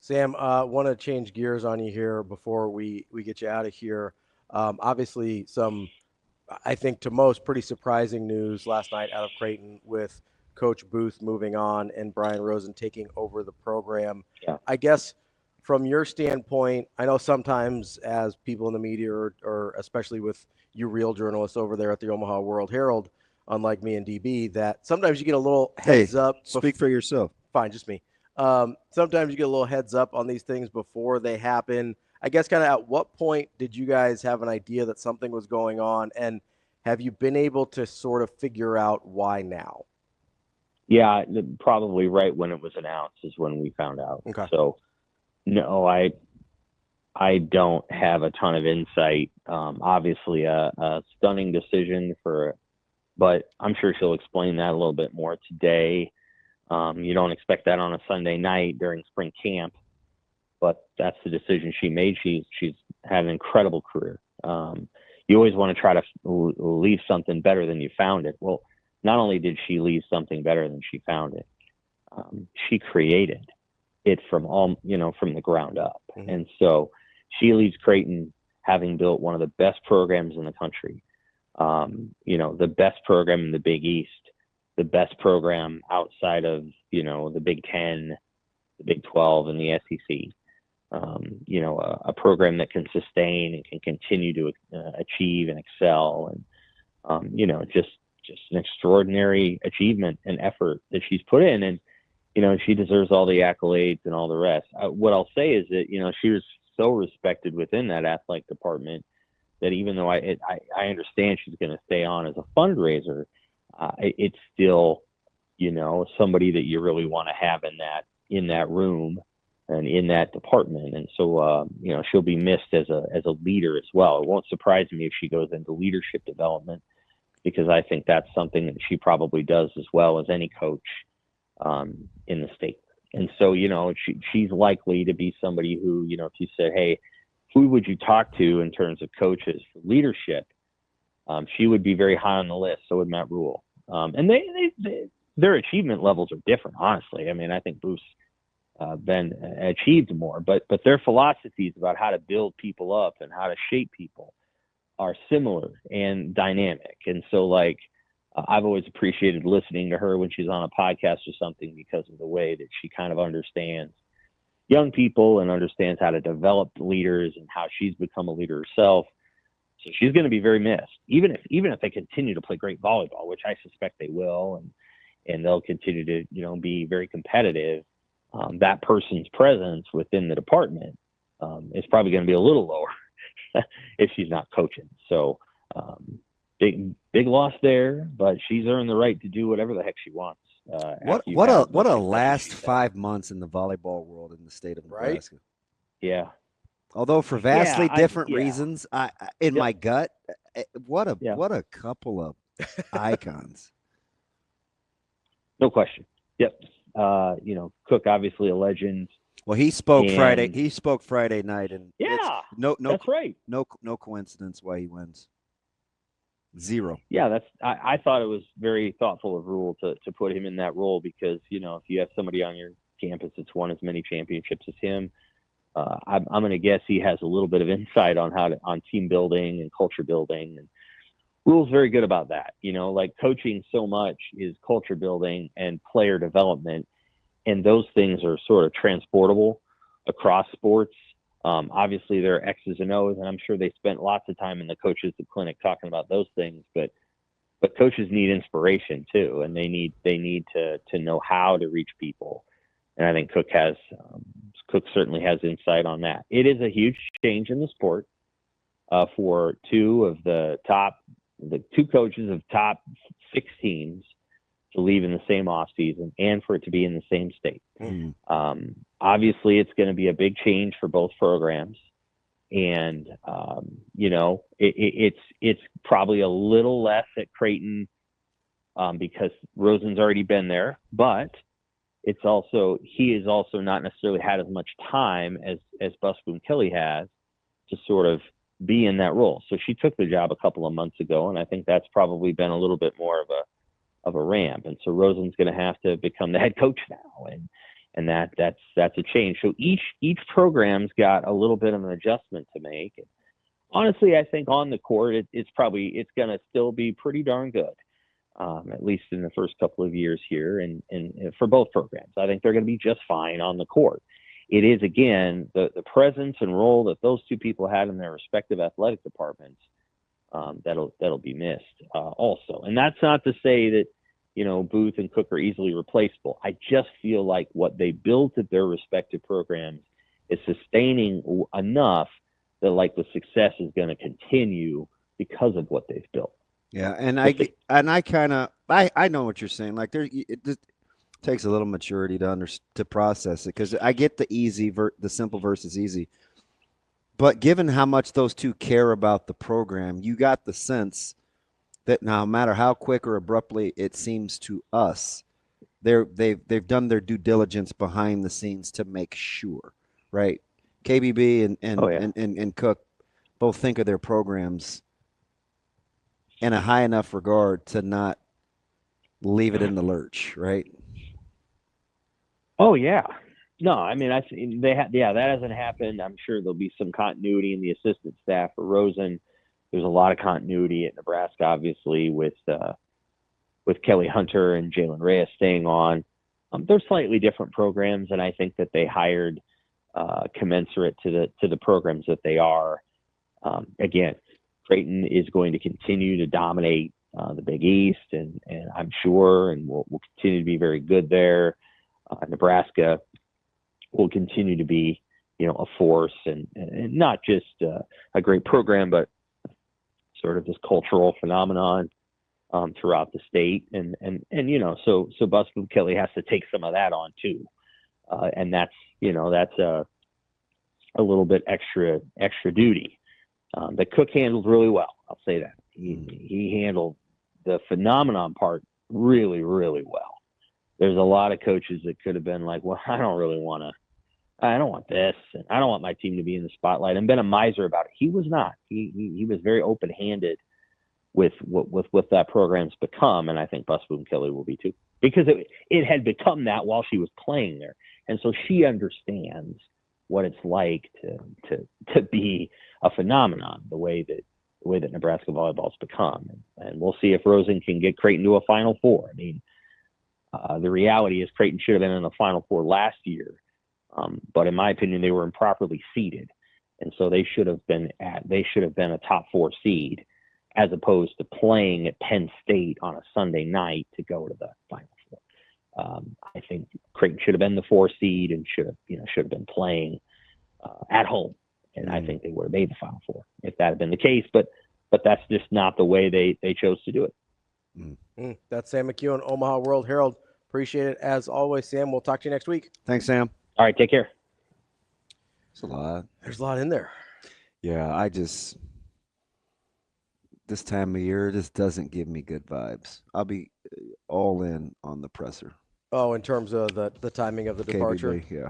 Sam, want to change gears on you here before we get you out of here. Obviously, some, I think to most, pretty surprising news last night out of Creighton with Coach Booth moving on and Brian Rosen taking over the program. Yeah. I guess from your standpoint, I know sometimes as people in the media or especially with you real journalists over there at the Omaha World Herald, unlike me and DB, that sometimes you get a little heads up. Speak for yourself. Fine, just me. Sometimes you get a little heads up on these things before they happen. I guess kind of at what point did you guys have an idea that something was going on, and have you been able to sort of figure out why now? Yeah, probably right when it was announced is when we found out. Okay. So, no, I don't have a ton of insight. Obviously, a stunning decision but I'm sure she'll explain that a little bit more today. You don't expect that on a Sunday night during spring camp, but that's the decision she made. She's had an incredible career. You always want to try to leave something better than you found it. Well, not only did she leave something better than she found it, she created it from the ground up. Mm-hmm. And so she leaves Creighton having built one of the best programs in the country. The best program in the Big East, the best program outside of, the Big 10, the Big 12, and the SEC. A program that can sustain and can continue to achieve and excel, and just an extraordinary achievement and effort that she's put in, and she deserves all the accolades and all the rest. What I'll say is that she was so respected within that athletic department that even though I understand she's going to stay on as a fundraiser, it's still somebody that you really want to have in that room and in that department. And so, she'll be missed as a leader as well. It won't surprise me if she goes into leadership development, because I think that's something that she probably does as well as any coach in the state. And so, she's likely to be somebody who, if you said, hey, who would you talk to in terms of coaches for leadership? She would be very high on the list. So would Matt Rule. And their achievement levels are different, honestly. I mean, I think Booth's been achieved more, but their philosophies about how to build people up and how to shape people are similar and dynamic. And so, I've always appreciated listening to her when she's on a podcast or something, because of the way that she kind of understands young people and understands how to develop leaders and how she's become a leader herself. So she's going to be very missed, even if they continue to play great volleyball, which I suspect they will, and they'll continue to be very competitive. That person's presence within the department is probably going to be a little lower if she's not coaching. So big loss there, but she's earned the right to do whatever the heck she wants. What a last 5 months in the volleyball world in the state of Nebraska. Right? Yeah. Although for vastly different reasons, my gut, what a couple of icons. No question. Yep. Cook, obviously a legend. Well, he spoke Friday. He spoke Friday night, and that's right. No coincidence why he wins. Zero. Yeah, I thought it was very thoughtful of Rule to put him in that role, because if you have somebody on your campus that's won as many championships as him, I'm going to guess he has a little bit of insight on team building and culture building, and Rule's very good about that. Coaching so much is culture building and player development, and those things are sort of transportable across sports. Obviously, there are X's and O's, and I'm sure they spent lots of time in the coaches' clinic talking about those things. But coaches need inspiration too, and they need to know how to reach people. And I think Cook certainly has insight on that. It is a huge change in the sport for the two coaches of top 6 teams to leave in the same offseason, and for it to be in the same state. Mm-hmm. Obviously, it's going to be a big change for both programs, and it's probably a little less at Creighton because Rosen's already been there, but he has also not necessarily had as much time as Busboom Kelly has to sort of be in that role. So she took the job a couple of months ago, and I think that's probably been a little bit more of a ramp. And so Rosen's going to have to become the head coach now, and that's a change. So each program's got a little bit of an adjustment to make. And honestly, I think on the court, it's going to still be pretty darn good, at least in the first couple of years here, and for both programs. I think they're going to be just fine on the court. It is, again, the presence and role that those two people had in their respective athletic departments that'll be missed also. And that's not to say that, Booth and Cook are easily replaceable. I just feel like what they built at their respective programs is sustaining enough that, like, the success is going to continue because of what they've built. Yeah, and I know what you're saying. Like, it takes a little maturity to process it, because I get the simple versus easy. But given how much those two care about the program, you got the sense that no matter how quick or abruptly it seems to us, they've done their due diligence behind the scenes to make sure, right? KBB and Cook both think of their programs in a high enough regard to not leave it in the lurch, right? Oh yeah. No, I mean, that hasn't happened. I'm sure there'll be some continuity in the assistant staff for Rosen. There's a lot of continuity at Nebraska, obviously, with Kelly Hunter and Jalen Reyes staying on. They're slightly different programs, and I think that they hired commensurate to the programs that they are. Again, Creighton is going to continue to dominate the Big East, and I'm sure, and will continue to be very good there. Nebraska will continue to be, a force, and not just a great program, but sort of this cultural phenomenon throughout the state. And so Busby Kelly has to take some of that on too. And that's a little bit extra duty that Cook handled really well. I'll say that. He handled the phenomenon part really, really well. There's a lot of coaches that could have been like, well, I don't want this, and I don't want my team to be in the spotlight, and been a miser about it. He was not. He was very open-handed with what that program's become, and I think Busby Kelly will be too, because it had become that while she was playing there, and so she understands what it's like to be a phenomenon, the way that Nebraska volleyball's become, and we'll see if Rosen can get Creighton to a Final Four. I mean, the reality is Creighton should have been in the Final Four last year. But in my opinion, they were improperly seeded, and so they should have been a top 4 seed, as opposed to playing at Penn State on a Sunday night to go to the Final Four. I think Creighton should have been the 4 seed and should have been playing at home, and I think they would have made the Final Four if that had been the case. But that's just not the way they chose to do it. That's Sam McKewon, Omaha World Herald. Appreciate it as always, Sam. We'll talk to you next week. Thanks, Sam. All right, take care. It's a lot. There's a lot in there. Yeah, this time of year, this doesn't give me good vibes. I'll be all in on the presser. Oh, in terms of the timing of the departure? KBB, yeah.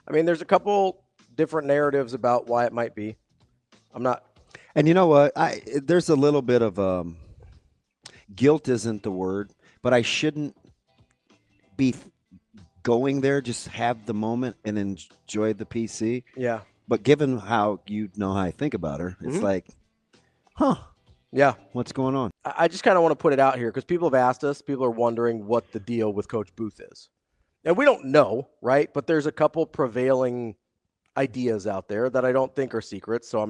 I mean, there's a couple different narratives about why it might be. I'm not. And you know what? There's a little bit of guilt isn't the word, but I shouldn't be going there, just have the moment and enjoy the PC. Yeah. But given how how I think about her, it's like, yeah, what's going on? I just kind of want to put it out here because people have asked us, people are wondering what the deal with Coach Booth is. And we don't know, right? But there's a couple prevailing ideas out there that I don't think are secrets, so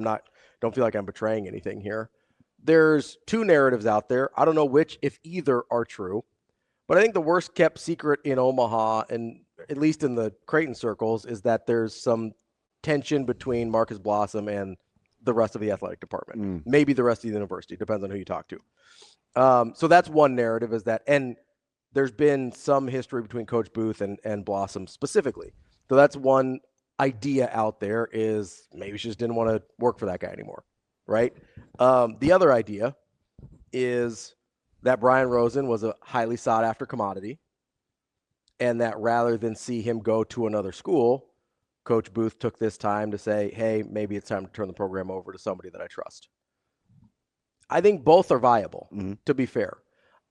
don't feel like I'm betraying anything here. There's 2 narratives out there. I don't know which, if either, are true. But I think the worst kept secret in Omaha, and at least in the Creighton circles, is that there's some tension between Marcus Blossom and the rest of the athletic department. Maybe the rest of the university, depends on who you talk to. So that's one narrative, is that, and there's been some history between Coach Booth and Blossom specifically. So that's one idea out there, is maybe she just didn't want to work for that guy anymore, right? The other idea is that Brian Rosen was a highly sought-after commodity, and that rather than see him go to another school, Coach Booth took this time to say, hey, maybe it's time to turn the program over to somebody that I trust. I think both are viable, to be fair.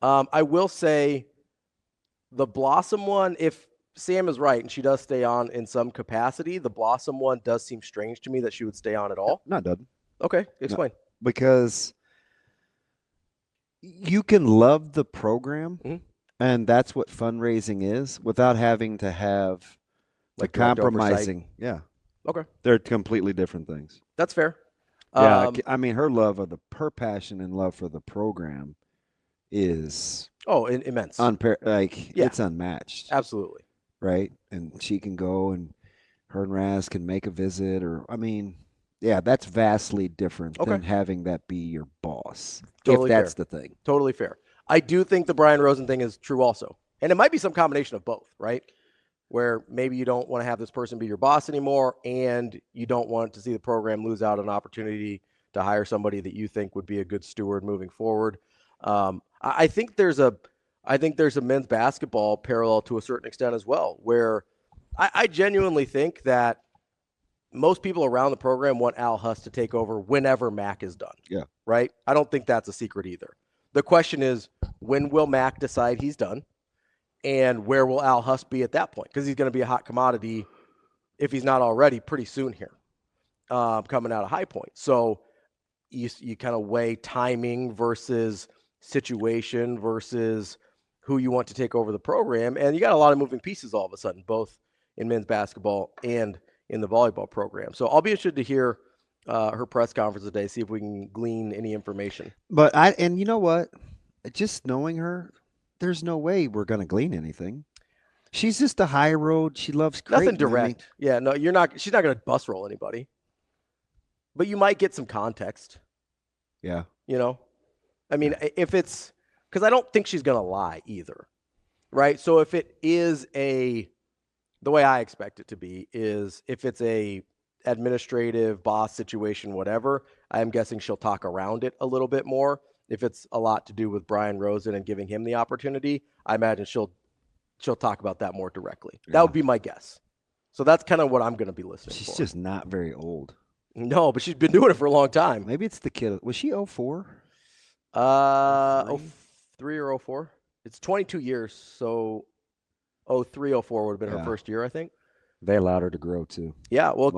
I will say the Blossom one, if Sam is right, and she does stay on in some capacity, the Blossom one does seem strange to me that she would stay on at all. No, it doesn't. Okay, explain. No, because you can love the program, and that's what fundraising is, without having to have the compromising. Yeah. Okay. They're completely different things. That's fair. Yeah, I mean, her passion and love for the program is immense. It's unmatched. Absolutely. Right? And she can go, and her and Raz can make a visit, yeah, that's vastly different than having that be your boss. Totally if that's fair. the thing. Totally fair. I do think the Brian Rosen thing is true also. And it might be some combination of both, right? Where maybe you don't want to have this person be your boss anymore, and you don't want to see the program lose out on an opportunity to hire somebody that you think would be a good steward moving forward. I think there's a men's basketball parallel to a certain extent as well, where I genuinely think that most people around the program want Al Huss to take over whenever Mac is done. Yeah. Right? I don't think that's a secret either. The question is, when will Mac decide he's done? And where will Al Huss be at that point? Because he's going to be a hot commodity, if he's not already, pretty soon here, coming out of High Point. So you kind of weigh timing versus situation versus who you want to take over the program. And you got a lot of moving pieces all of a sudden, both in men's basketball and in the volleyball program. So I'll be interested to hear her press conference today, see if we can glean any information. But you know what? Just knowing her, there's no way we're going to glean anything. She's just a high road. She loves Creighton. Nothing direct. Yeah, no, you're not. She's not going to bus roll anybody. But you might get some context. Yeah. If it's because I don't think she's going to lie either. Right. So if it is the way I expect it to be is if it's a administrative boss situation, whatever, I'm guessing she'll talk around it a little bit more. If it's a lot to do with Brian Rosen and giving him the opportunity, I imagine she'll talk about that more directly. Yeah. That would be my guess. So that's kind of what I'm going to be listening for. She's just not very old. No, but she's been doing it for a long time. Maybe it's the kid. Was she 04? 03 or 04? It's 22 years, so 03, 04 would have been her first year, I think. They allowed her to grow too. Yeah, well,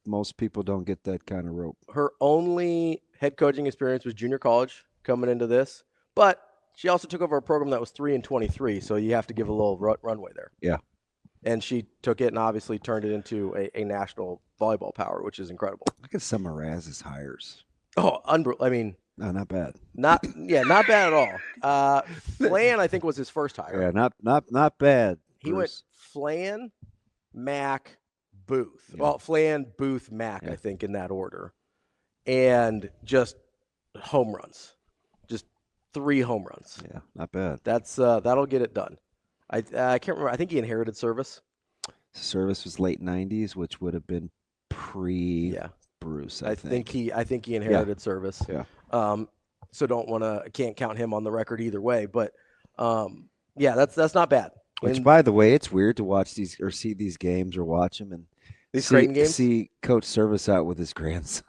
most people don't get that kind of rope. Her only head coaching experience was junior college coming into this, but she also took over a program that was 3-23, so you have to give a little runway there. Yeah, and she took it and obviously turned it into a national volleyball power, which is incredible. Look at some of Raz's hires. Oh, no, not bad. Not bad at all. Flan, I think, was his first hire. Yeah, not bad. He went Flan, Mac, Booth. Yeah. Well, Flan, Booth, Mac, I think, in that order. And just home runs. Just 3 home runs. Yeah, not bad. That's that'll get it done. I can't remember. I think he inherited Service. Service was late 90s, which would have been Bruce, I think he inherited Service. Yeah. So can't count him on the record either way, but that's not bad. Which, by the way, it's weird to watch these or see these games or watch them and these Creighton games. See Coach Service out with his grandson.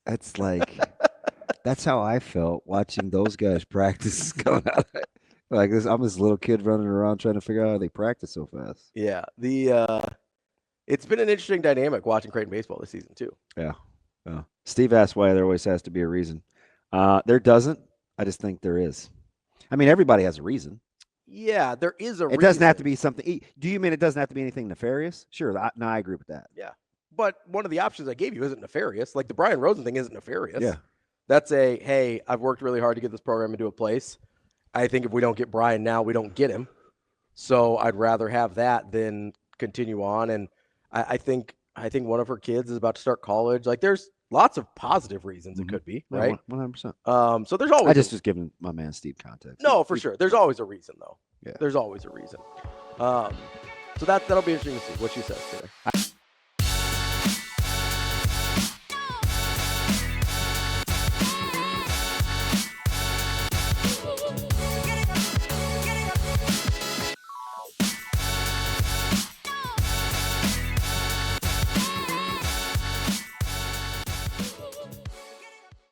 That's that's how I felt watching those guys practice going out. Like this, I'm this little kid running around trying to figure out how they practice so fast. Yeah, it's been an interesting dynamic watching Creighton baseball this season too. Yeah. Steve asked why there always has to be a reason. There doesn't. I just think there is. I mean, everybody has a reason. Yeah, there is a reason. It doesn't have to be something. Do you mean it doesn't have to be anything nefarious? Sure. No, I agree with that. Yeah. But one of the options I gave you isn't nefarious. Like the Brian Rosen thing isn't nefarious. Yeah. That's hey, I've worked really hard to get this program into a place. I think if we don't get Brian now, we don't get him. So I'd rather have that than continue on. And I think one of her kids is about to start college. Like there's lots of positive reasons it could be, right? 100%. So there's always. I just was giving my man Steve context. No, for sure. There's always a reason, though. Yeah. There's always a reason. So that'll be interesting to see what she says today.